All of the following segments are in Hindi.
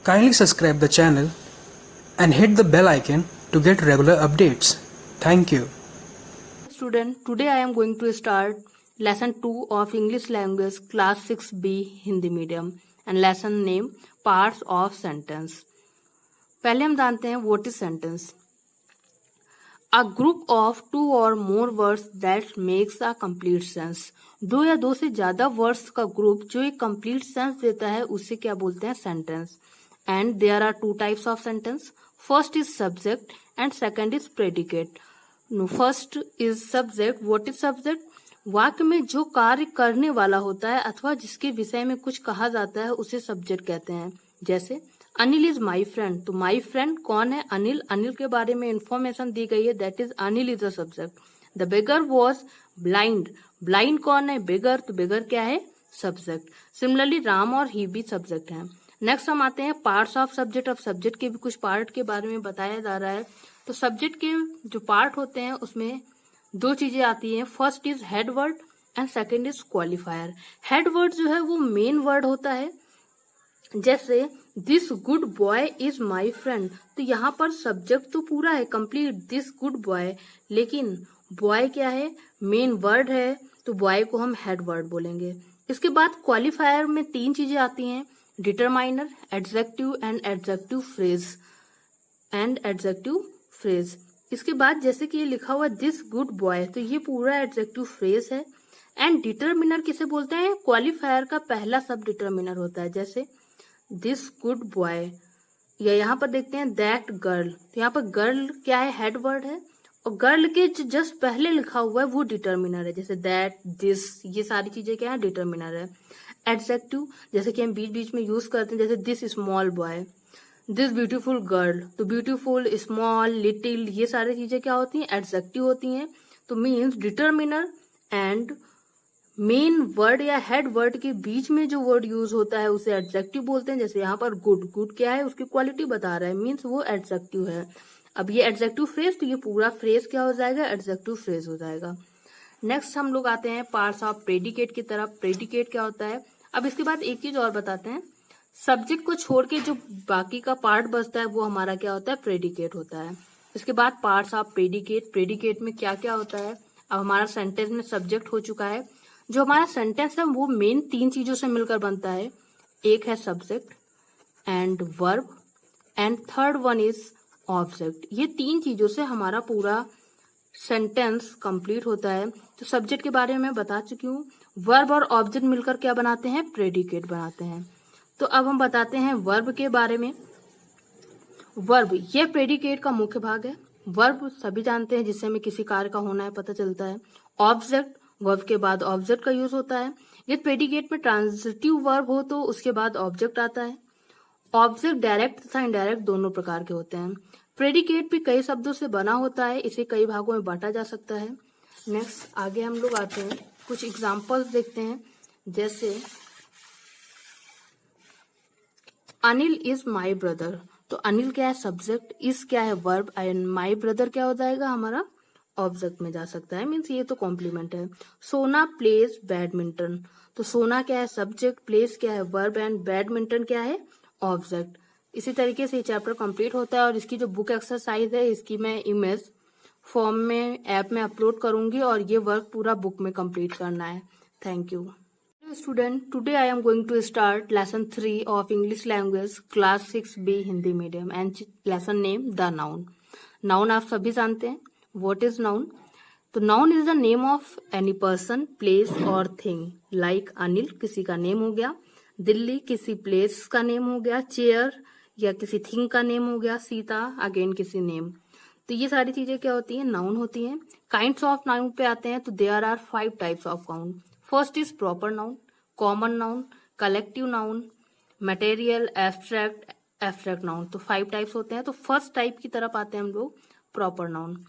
Kindly subscribe the channel and hit the bell icon to get regular updates. Thank you. Student, today I am going to start lesson 2 of English language class 6B Hindi medium and lesson name parts of sentence. पहले हम जानते हैं what is sentence. A group of two or more words that makes a complete sense. दो या दो से ज्यादा वर्ड्स का ग्रुप जो एक कंप्लीट सेंस देता है उसे क्या बोलते हैं sentence. And there are two types of sentence. First is subject and second is predicate. First is subject. What is subject? वाक्य में जो कार्य करने वाला होता है अथवा जिसके विषय में कुछ कहा जाता है उसे सब्जेक्ट कहते हैं. जैसे अनिल इज माई फ्रेंड. तो माई फ्रेंड कौन है? अनिल. अनिल के बारे में इंफॉर्मेशन दी गई है, that is Anil is the subject. The bigger was blind. Blind कौन है? बिगर. तो बिगर क्या है? सब्जेक्ट. सिमिलरली राम और ही भी सब्जेक्ट हैं. नेक्स्ट हम आते हैं पार्ट्स ऑफ सब्जेक्ट. अब सब्जेक्ट के भी कुछ पार्ट के बारे में बताया जा रहा है. तो सब्जेक्ट के जो पार्ट होते हैं उसमें दो चीजें आती हैं. First is head word and second is qualifier. Head word जो है वो मेन वर्ड होता है. जैसे this good boy is my friend. तो यहाँ पर सब्जेक्ट तो पूरा है कंप्लीट, दिस गुड बॉय, लेकिन बॉय क्या है? मेन वर्ड है, तो बॉय को हम हेड वर्ड बोलेंगे. इसके बाद क्वालिफायर में तीन चीजें आती हैं. Determiner, adjective and adjective phrase. इसके बाद जैसे कि ये लिखा हुआ दिस गुड बॉय, तो ये पूरा एडजेक्टिव फ्रेज है. एंड डिटरमिनर किसे बोलते हैं? क्वालिफायर का पहला सब डिटरमिनर होता है. जैसे दिस गुड बॉय, या यहाँ पर देखते हैं दैट गर्ल. तो यहाँ पर गर्ल क्या है? हेड वर्ड है, और गर्ल के जस्ट पहले लिखा हुआ है वो डिटरमिनर है. जैसे दैट, दिस, ये सारी चीजें क्या है? डिटरमिनर है. एडजेक्टिव जैसे कि हम बीच बीच में यूज करते हैं, जैसे this small boy, this beautiful girl. तो ब्यूटीफुल, स्मॉल, लिटिल, ये सारी चीजें क्या होती हैं? एडजेक्टिव होती हैं. तो means determiner and main word या हेड वर्ड के बीच में जो वर्ड यूज होता है उसे एडजेक्टिव बोलते हैं. जैसे यहाँ पर गुड, गुड क्या है? उसकी क्वालिटी बता रहा है, मीन्स वो एडजेक्टिव है. अब ये एडजेक्टिव फ्रेज, तो ये पूरा फ्रेज क्या हो जाएगा? एडजेक्टिव फ्रेज हो जाएगा. नेक्स्ट हम लोग आते हैं पार्ट्स ऑफ प्रेडिकेट की तरफ. प्रेडिकेट क्या होता है? अब इसके बाद एक चीज और बताते हैं. सब्जेक्ट को छोड़ के जो बाकी का पार्ट बचता है वो हमारा क्या होता है? प्रेडिकेट होता है. इसके बाद पार्ट्स ऑफ प्रेडिकेट. प्रेडिकेट में क्या क्या होता है? अब हमारा सेंटेंस में सब्जेक्ट हो चुका है. जो हमारा सेंटेंस है वो मेन तीन चीजों से मिलकर बनता है. एक है subject and verb and third one is object. ये तीन चीजों से हमारा पूरा सेंटेंस कंप्लीट होता है. तो सब्जेक्ट के बारे में मैं बता चुकी हूँ. वर्ब और ऑब्जेक्ट मिलकर क्या बनाते हैं? प्रेडिकेट बनाते हैं. तो अब हम बताते हैं वर्ब के बारे में. वर्ब ये प्रेडिकेट का मुख्य भाग है. वर्ब सभी जानते हैं जिससे हमें किसी कार्य का होना है पता चलता है. ऑब्जेक्ट, वर्ब के बाद ऑब्जेक्ट का यूज होता है. ये प्रेडिकेट में ट्रांजिटिव वर्ब हो तो उसके बाद ऑब्जेक्ट आता है. ऑब्जेक्ट डायरेक्ट तथा इनडायरेक्ट दोनों प्रकार के होते हैं. प्रेडिकेट भी कई शब्दों से बना होता है, इसे कई भागों में बांटा जा सकता है. नेक्स्ट आगे हम लोग आते हैं, कुछ एग्जाम्पल्स देखते हैं. जैसे अनिल इज माई ब्रदर. तो अनिल क्या है? सब्जेक्ट. इज क्या है? वर्ब. एंड माई ब्रदर क्या हो जाएगा? हमारा ऑब्जेक्ट में जा सकता है, मीन्स ये तो कॉम्प्लीमेंट है. सोना प्लेज बैडमिंटन. तो सोना क्या है? सब्जेक्ट. प्लेज क्या है? वर्ब. एंड बैडमिंटन क्या है? ऑब्जेक्ट. इसी तरीके से ये चैप्टर कंप्लीट होता है. और इसकी जो बुक एक्सरसाइज है इसकी मैं इमेज फॉर्म में ऐप में अपलोड करूंगी और ये वर्क पूरा बुक में कंप्लीट करना है. Thank you. Student, today I am going to start lesson 3 of English language class 6B Hindi medium and lesson name the noun. Noun आप सभी जानते हैं. What is noun? तो noun is the name of any person, place और थिंग. लाइक अनिल किसी का नेम हो गया, दिल्ली किसी प्लेस का नेम हो गया, चेयर या किसी थिंग का नेम हो गया, सीता अगेन किसी नेम. तो ये सारी चीजें क्या होती हैं? नाउन होती हैं. काइंड्स ऑफ नाउन पे आते हैं तो there are 5 types of noun. First is proper noun, common noun, collective noun, material, abstract noun. तो 5 टाइप्स होते हैं. तो फर्स्ट टाइप की तरफ आते हैं हम लोग, proper noun.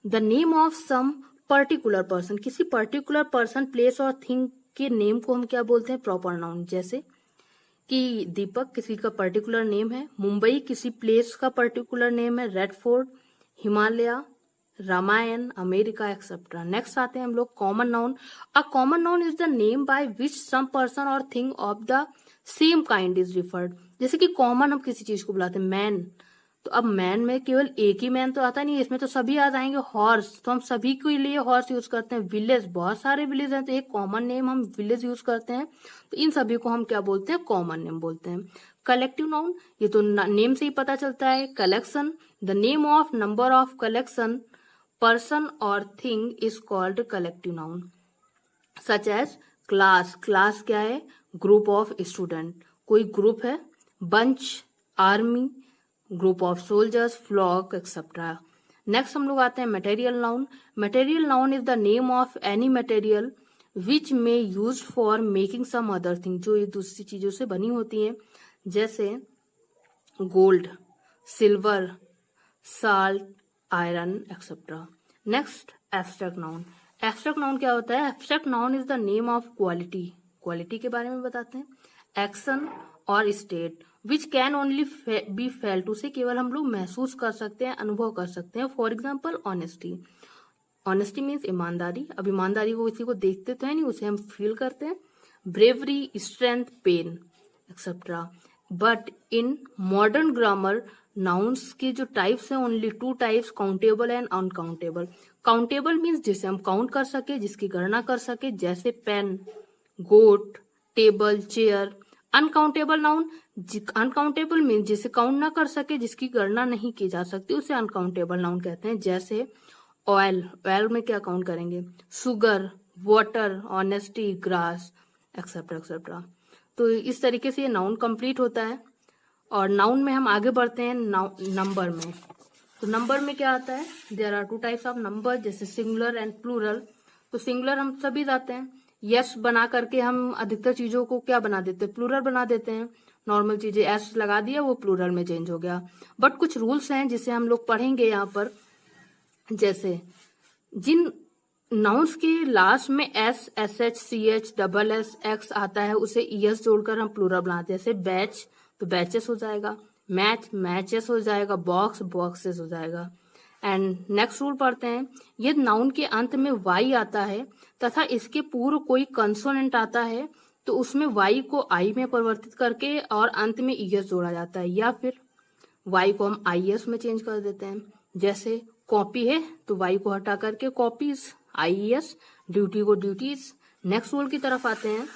The name of some particular person. किसी पर्टिकुलर पर्सन, प्लेस और थिंग के नेम को हम क्या बोलते हैं? Proper noun. जैसे कि दीपक किसी का पर्टिकुलर नेम है, मुंबई किसी प्लेस का पर्टिकुलर नेम है, Red Fort, Himalaya, Ramayana, America etcetera. Next आते हैं हम लोग common noun. A common noun is the name by which some person और thing of the same kind is referred, जैसे कि कॉमन हम किसी चीज को बुलाते हैं मैन, तो अब मैन में केवल एक ही मैन तो आता नहीं, इसमें तो सभी आ जाएंगे। हॉर्स, तो हम सभी के लिए हॉर्स यूज करते हैं। विलेज, बहुत सारे विलेज हैं तो एक कॉमन नेम हम विलेज यूज करते हैं, तो इन सभी को हम क्या बोलते हैं, कॉमन नेम बोलते हैं। कलेक्टिव नाउन, ये तो नेम से ही पता चलता है। Collection, the name of number of collection person और thing is called collective noun. Such as class, class क्या है, ग्रुप ऑफ स्टूडेंट, कोई ग्रुप है। Bunch, army, group of soldiers, flock etcetera. Next हम लोग आते हैं material noun. Material noun is the name of any material which may use for making some other thing, जो ये दूसरी चीजों से बनी होती हैं, जैसे gold, silver, salt, iron etcetera. Next abstract noun. Abstract noun क्या होता है, abstract noun is the name of quality, quality के बारे में बताते हैं। एक्शन और state which can only be felt, उसे केवल हम लोग महसूस कर सकते हैं, अनुभव कर सकते हैं। For example honesty, honesty means ईमानदारी, अब ईमानदारी को किसी को देखते तो है नहीं, उसे हम फील करते हैं। Bravery, strength, pain etcetera. But in modern grammar nouns के जो टाइप्स हैं, only two types, countable and uncountable. Countable means जिसे हम काउंट कर सके, जिसकी गणना कर सके, जैसे pen, goat, table, chair. Uncountable noun, uncountable means जिसे काउंट ना कर सके, जिसकी गणना नहीं की जा सकती, उसे अनकाउंटेबल नाउन कहते हैं। जैसे ऑयल, ऑयल में क्या काउंट करेंगे, sugar, water, honesty, grass etcetera etcetera. तो इस तरीके से ये नाउन कंप्लीट होता है। और नाउन में हम आगे बढ़ते हैं नंबर में। तो नंबर में क्या आता है, there are two types of number, जैसे सिंगुलर एंड प्लूरल। तो सिंगुलर हम सभी जाते हैं, यस बना करके हम अधिकतर चीजों को क्या बना देते हैं, प्लूरल बना देते हैं। नॉर्मल चीजें एस लगा दिया, वो प्लूरल में चेंज हो गया। बट कुछ रूल्स हैं जिसे हम लोग पढ़ेंगे यहाँ पर, जैसे जिन नाउन्स के लास्ट में S, S H, C H, double S, X आता है, उसे ईएस जोड़कर हम प्लूरल बनाते हैं। जैसे बैच, तो बैचेस हो जाएगा। मैच, मैचेस हो जाएगा। बॉक्स, बॉक्सेस हो जाएगा। एंड नेक्स्ट रूल पढ़ते हैं, यदि नाउन के अंत में वाई आता है तथा इसके पूर्व कोई कंसोनेंट आता है, तो उसमें वाई को आई में परिवर्तित करके और अंत में ईएस जोड़ा जाता है, या फिर वाई को हम आईएस में चेंज कर देते हैं। जैसे कॉपी है तो वाई को हटा करके कॉपीज, आईएस, ड्यूटी को ड्यूटीज। नेक्स्ट रूल की तरफ आते हैं।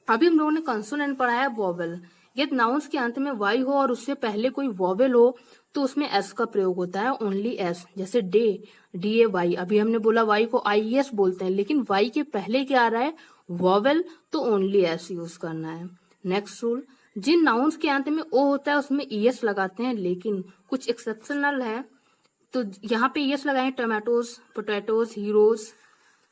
अभी हम लोगों ने कंसोनेंट पढ़ा है, वॉवेल। यदि नाउन्स के अंत में वाई हो और उससे पहले कोई वॉवेल हो तो उसमें एस का प्रयोग होता है, ओनली एस। जैसे डे, डी ए वाई, अभी हमने बोला वाई को आई एस बोलते हैं, लेकिन वाई के पहले क्या आ रहा है, वॉवेल, तो ओनली एस यूज करना है। नेक्स्ट रूल, जिन नाउन्स के अंत में ओ होता है उसमें ईएस लगाते हैं, लेकिन कुछ एक्सेप्शनल है, तो यहाँ पे ईएस लगाए, टमाटोज, पोटैटोज, हीरोज।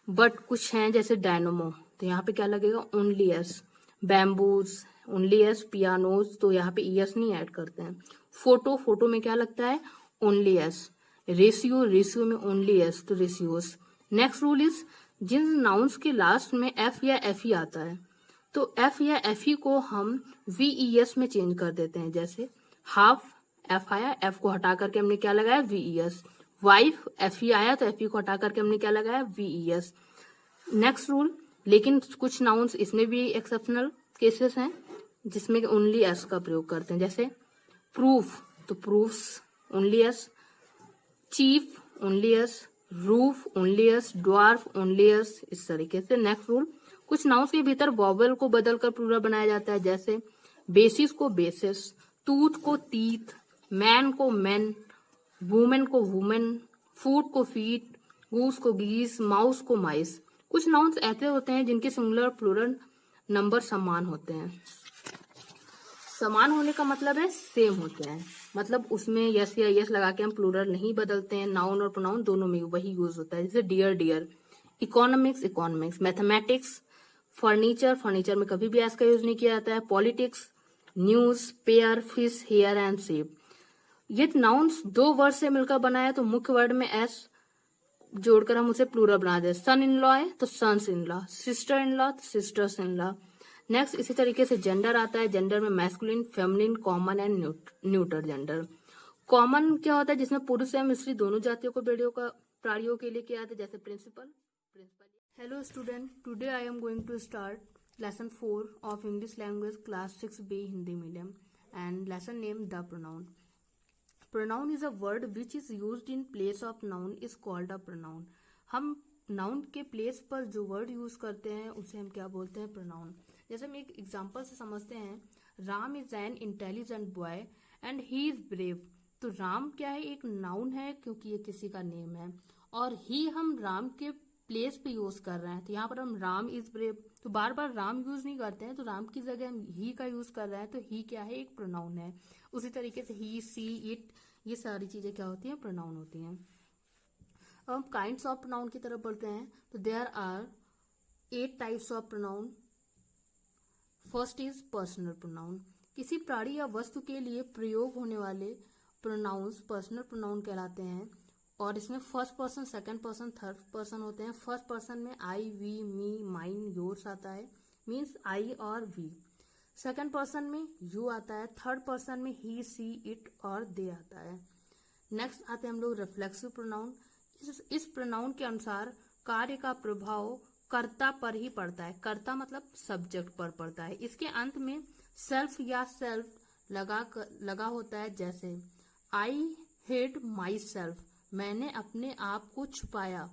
बट कुछ हैं जैसे डायनोमो, तो यहाँ पे क्या लगेगा, only S. Bamboos, only S. Pianos, तो यहाँ पे ईएस नहीं ऐड करते हैं। फोटो, फोटो में क्या लगता है, ओनली एस। रेशियो, रेशियो में ओनली एस, तो रेशियोस। नेक्स्ट रूल इज, जिन नाउन्स के लास्ट में एफ या एफ ई आता है, तो एफ या एफ ई को हम वीईएस में चेंज कर देते हैं। जैसे हाफ, एफ आया, एफ को हटा करके हमने क्या लगाया, वीईएस। वाइफ, एफ ई आया तो एफ ई को हटा करके हमने क्या लगाया, वीईएस। नेक्स्ट रूल, लेकिन कुछ नाउन्स इसमें भी एक्सेप्शनल केसेस हैं जिसमें ओनली एस का प्रयोग करते हैं। जैसे प्रूफ, तो proofs, only S. Chief, only S. Roof, only S. Dwarf, only S, इस तरीके से। नेक्स्ट रूल, कुछ नाउन्स के भीतर वॉवेल को बदलकर प्लूरल बनाया जाता है, जैसे बेसिस को बेसिस, टूथ को टीथ, मैन को मैन, वुमेन को वुमेन, फूड को फीट, गूस को गीस, माउस को माइस। कुछ नाउन्स ऐसे होते हैं जिनके सिंगुलर और प्लूरल नंबर समान होते हैं। समान होने का मतलब है सेम होते हैं, मतलब उसमें यस या यस लगा के हम प्लूरल नहीं बदलते हैं। नाउन और प्रोनाउन दोनों में वही यूज होता है, जैसे deer, deer. Economics, economics. Mathematics, furniture, furniture में कभी भी एस का यूज नहीं किया जाता है। Politics, news, pair, fish, hair and sheep. ये नाउन्स दो वर्ड से मिलकर बना है, तो मुख्य वर्ड में एस जोड़कर हम उसे प्लूरल बना दे। सन इन लॉ है तो sons in law, sister in law तो सिस्टर्स इन लॉ। नेक्स्ट इसी तरीके से जेंडर आता है। जेंडर में masculine, feminine, common and neuter gender. Common क्या होता है, जिसमें पुरुष एवं स्त्री दोनों जातियों को प्राणियों के लिए किया जाता है, जैसे principal, principal. Hello student, today I am going to start lesson 4 of English language class 6B Hindi medium and lesson name the pronoun. Pronoun is a word which is used in place of noun is called a pronoun. हम नाउन के प्लेस पर जो वर्ड यूज करते हैं उसे हम क्या बोलते हैं, प्रोनाउन. जैसे हम एक एग्जांपल से समझते हैं, Ram is an intelligent boy and he is brave. तो राम क्या है, एक नाउन है क्योंकि ये किसी का नेम है, और ही हम राम के प्लेस पे यूज कर रहे हैं. तो यहाँ पर हम राम इज ब्रेव, तो बार बार राम यूज नहीं करते हैं, तो राम की जगह हम ही का यूज कर रहे हैं, तो ही क्या है, एक प्रोनाउन है. उसी तरीके से ही, सी, इट, ये सारी चीजें क्या होती हैं, प्रोनाउन होती हैं. अब हम काइंड्स ऑफ प्रोनाउन की तरफ बढ़ते हैं. तो there are 8 types of pronoun. First is personal pronoun. किसी प्राणी या वस्तु के लिए प्रयोग होने वाले प्रोनाउंस पर्सनल प्रोनाउन कहलाते हैं, और इसमें first person, second person, third person होते हैं. फर्स्ट पर्सन में आई, वी, मी, माइन, योर्स आता है, मीन्स आई और वी. सेकंड पर्सन में यू आता है. थर्ड पर्सन में ही, सी, इट और दे आता है. नेक्स्ट आते हैं हम लोग रिफ्लेक्सिव प्रोनाउन. इस प्रोनाउन के अनुसार कार्य का प्रभाव कर्ता पर ही पड़ता है. कर्ता मतलब सब्जेक्ट पर पड़ता है. इसके अंत में सेल्फ या सेल्फ लगा होता है. जैसे आई हिड माई सेल्फ, मैंने अपने आप को छुपाया.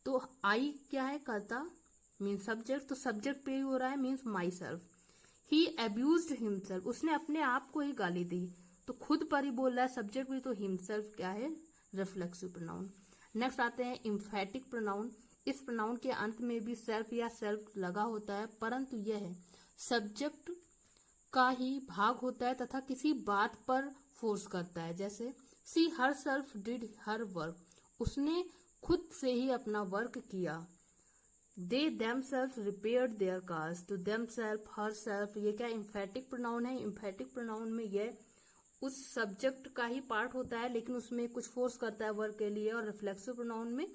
तो आई क्या है, कर्ता मीन्स सब्जेक्ट, तो सब्जेक्ट पे ही हो रहा है, means my self. He abused himself, उसने अपने आप को ही गाली दी, तो खुद पर ही बोल रहा है, सब्जेक्ट भी, तो हिमसेल्फ क्या है, रिफ्लेक्सिव प्रोनाउन. नेक्स्ट आते हैं इम्फेटिक प्रोनाउन. इस प्रोनाउन के अंत में भी सेल्फ या सेल्फ लगा होता है, परंतु यह सब्जेक्ट का ही भाग होता है तथा किसी बात पर फोर्स करता है. जैसे she herself did her work, उसने खुद से ही अपना वर्क किया. They themselves repaired their cars, तो देम सेल्फ, हर सेल्फ, ये क्या इम्फेटिक प्रोनाउन है. इम्फेटिक प्रोनाउन में यह उस सब्जेक्ट का ही पार्ट होता है, लेकिन उसमें कुछ फोर्स करता है वर्क के लिए, और रिफ्लेक्सिव प्रोनाउन में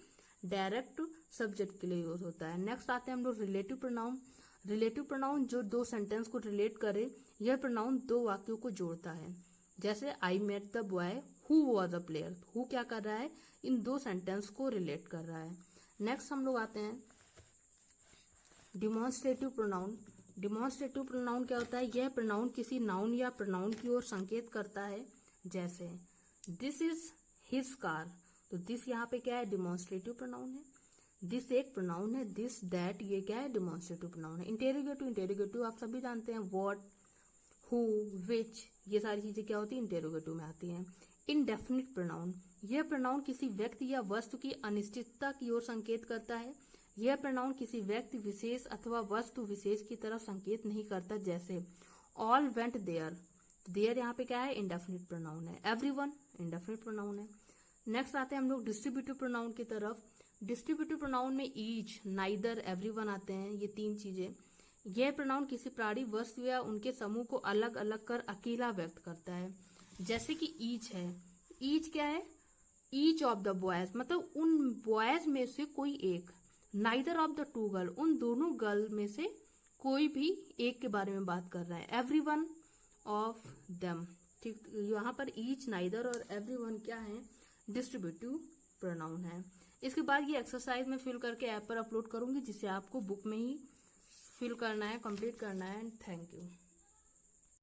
डायरेक्ट सब्जेक्ट के लिए यूज होता है. नेक्स्ट आते हैं हम लोग रिलेटिव प्रोनाउन. रिलेटिव प्रोनाउन जो दो सेंटेंस को रिलेट करे, यह प्रोनाउन दो वाक्यों को जोड़ता है. जैसे I met the boy who was a player, who क्या कर रहा है, इन दो सेंटेंस को रिलेट कर रहा है. नेक्स्ट हम लोग आते हैं डिमॉन्स्ट्रेटिव प्रोनाउन. डिमॉन्स्ट्रेटिव प्रोनाउन क्या होता है, यह प्रोनाउन किसी नाउन या प्रोनाउन की ओर संकेत करता है. जैसे दिस इज हिज कार, तो दिस यहाँ पे क्या है, डिमॉन्स्ट्रेटिव प्रोनाउन है. दिस एक प्रोनाउन है. दिस, दैट, ये क्या है, डिमॉन्स्ट्रेटिव प्रोनाउन है. इंटेरोगेटिव आप सभी जानते हैं, व्हाट, हु, विच, ये सारी चीजें क्या होती है, इंटेरोगेटिव में आती हैं. इनडेफिनिट प्रोनाउन, यह प्रोनाउन किसी व्यक्ति या वस्तु की अनिश्चितता की ओर संकेत करता है. यह प्रोनाउन किसी व्यक्ति विशेष अथवा वस्तु विशेष की तरफ संकेत नहीं करता. जैसे ऑल वेंट देयर, देयर यहाँ पे क्या है, इंडेफिनिट प्रोनाउन है. एवरीवन इंडेफिनिट प्रोनाउन है. नेक्स्ट आते हैं हम लोग डिस्ट्रीब्यूटिव प्रोनाउन की तरफ. डिस्ट्रीब्यूटिव प्रोनाउन में ईच, नाइदर, एवरीवन आते हैं, ये तीन चीजें. यह प्रोनाउन किसी प्राणी, वस्तु या उनके समूह को अलग अलग कर अकेला व्यक्त करता है. जैसे कि ईच है, ईच क्या है, ईच ऑफ द बॉयज, मतलब उन बॉयज में से कोई एक. Neither of the two girl, उन दोनों गर्ल में से कोई भी एक के बारे में बात कर रहा है. एवरीवन ऑफ देम, ठीक, यहाँ पर ईच, नाइदर और एवरीवन क्या है, डिस्ट्रीब्यूटिव प्रोनाउन है. इसके बाद ये एक्सरसाइज में फिल करके ऐप पर अपलोड करूंगी, जिसे आपको बुक में ही फिल करना है, कंप्लीट करना है. Thank you.